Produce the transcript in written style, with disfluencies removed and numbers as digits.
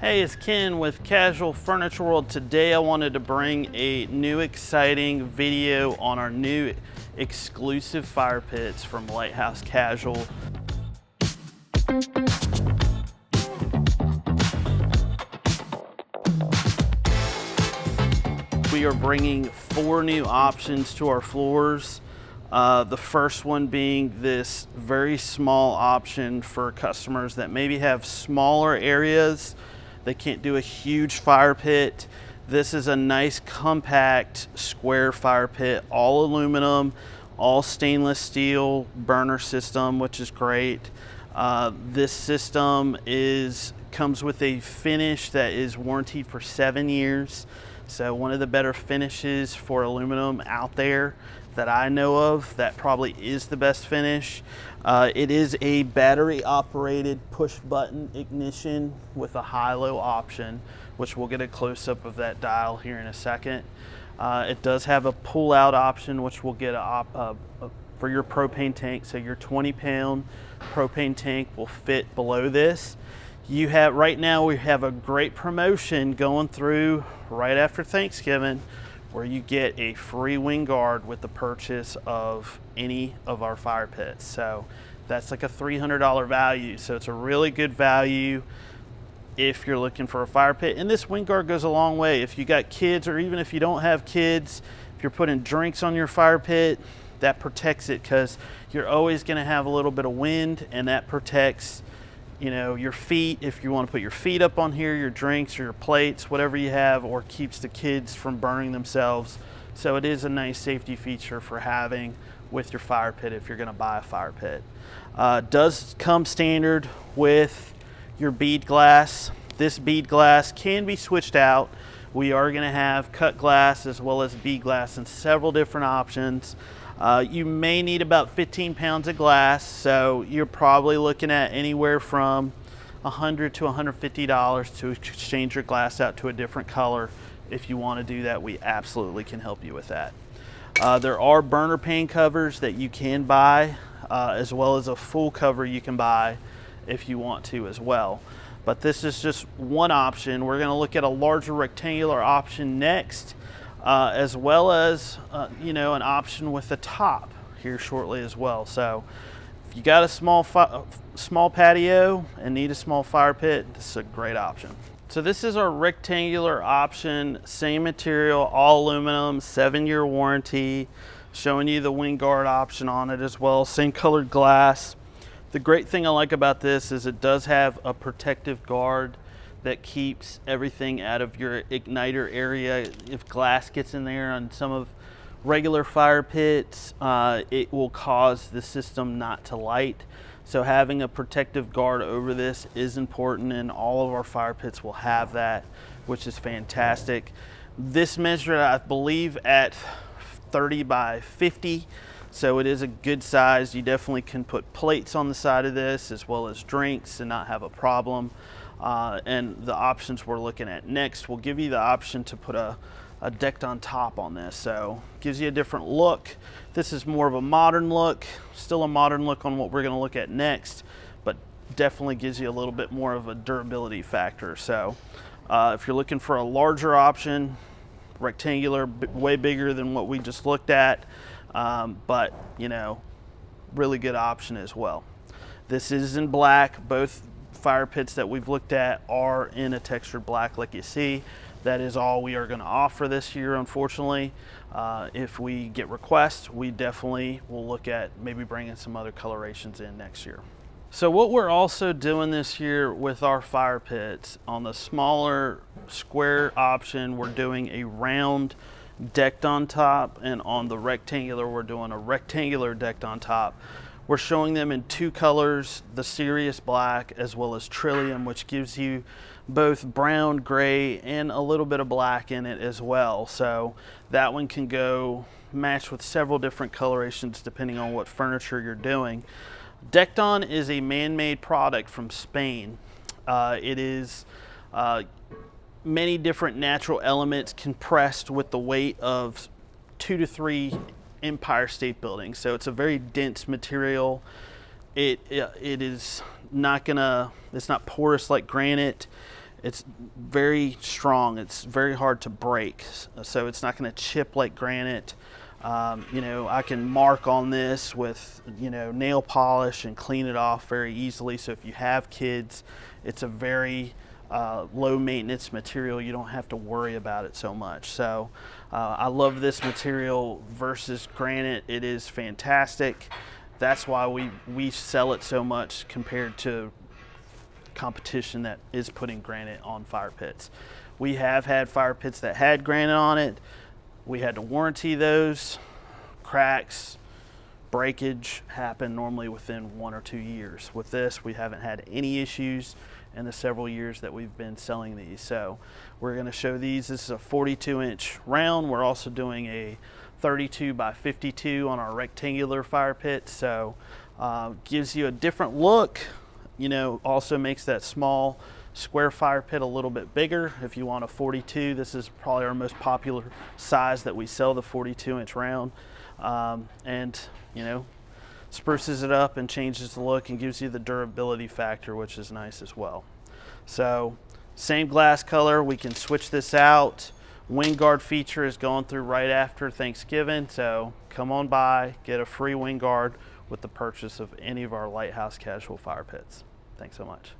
Hey, it's Ken with Casual Furniture World. Today I wanted to bring a new exciting video on our new exclusive fire pits from Lighthouse Casual. We are bringing 4 new options to our floors. The first one being this very small option for customers that maybe have smaller areas. They can't do a huge fire pit. This is a nice compact square fire pit, all aluminum, all stainless steel burner system, which is great. This system comes with a finish that is warranted for 7 years. So one of the better finishes for aluminum out there that I know of. That probably is the best finish. It is a battery operated push button ignition with a high-low option, which we'll get a close-up of that dial here in a second. It does have a pull-out option, which we'll get for your propane tank. So your 20-pound propane tank will fit below this. Right now we have a great promotion going through right after Thanksgiving, where you get a free wing guard with the purchase of any of our fire pits. So that's like a $300 value. So it's a really good value if you're looking for a fire pit. And this wing guard goes a long way. If you got kids, or even if you don't have kids, if you're putting drinks on your fire pit, that protects it, because you're always gonna have a little bit of wind, and that protects your feet, if you want to put your feet up on here, your drinks or your plates, whatever you have, or keeps the kids from burning themselves. So it is a nice safety feature for having with your fire pit if you're going to buy a fire pit. Does come standard with your bead glass. This bead glass can be switched out. We are going to have cut glass as well as bead glass in several different options. You may need about 15 pounds of glass, so you're probably looking at anywhere from $100 to $150 to exchange your glass out to a different color. If you want to do that, we absolutely can help you with that. There are burner pane covers that you can buy, as well as a full cover you can buy if you want to as well. But this is just one option. We're going to look at a larger rectangular option next. As well as an option with a top here shortly as well. So if you got a small patio and need a small fire pit, this is a great option. So this is our rectangular option, same material, all aluminum, 7-year warranty, showing you the wing guard option on it as well, same colored glass. The great thing I like about this is it does have a protective guard that keeps everything out of your igniter area. If glass gets in there on some of regular fire pits, it will cause the system not to light. So having a protective guard over this is important, and all of our fire pits will have that, which is fantastic. This measured, I believe, at 30 by 50. So it is a good size. You definitely can put plates on the side of this as well as drinks and not have a problem. And the options we're looking at next will give you the option to put a decked on top on this. So gives you a different look. This is more of a modern look, still a modern look on what we're going to look at next, but definitely gives you a little bit more of a durability factor. So if you're looking for a larger option, rectangular, way bigger than what we just looked at, but really good option as well. This is in black. Both fire pits that we've looked at are in a textured black, like you see. That is all we are going to offer this year, unfortunately. If we get requests, we definitely will look at maybe bringing some other colorations in next year. So what we're also doing this year with our fire pits, on the smaller square option, we're doing a round decked on top, and on the rectangular, we're doing a rectangular decked on top. We're showing them in 2 colors, the Sirius Black as well as Trillium, which gives you both brown, gray, and a little bit of black in it as well. So that one can go match with several different colorations depending on what furniture you're doing. Decked On is a man-made product from Spain. It is many different natural elements compressed with the weight of 2 to 3 Empire State Building. So it's a very dense material. It is not it's not porous like granite. It's very strong. It's very hard to break, so it's not going to chip like granite. You know, I can mark on this with, you know, nail polish and clean it off very easily. So if you have kids, it's a very low maintenance material. You don't have to worry about it so much. So I love this material versus granite. It is fantastic. That's why we sell it so much compared to competition that is putting granite on fire pits. We have had fire pits that had granite on it. We had to warranty those. Cracks, breakage happen normally within 1 or 2 years. With this, we haven't had any issues in the several years that we've been selling these. So we're going to show these. This is a 42-inch round. We're also doing a 32 by 52 on our rectangular fire pit. So gives you a different look. You know, also makes that small square fire pit a little bit bigger. If you want a 42, this is probably our most popular size that we sell, the 42-inch round. And, you know, spruces it up and changes the look and gives you the durability factor, which is nice as well. So same glass color, we can switch this out. Wind guard feature is going through right after Thanksgiving, so come on by, get a free wind guard with the purchase of any of our Lighthouse Casual fire pits. Thanks so much.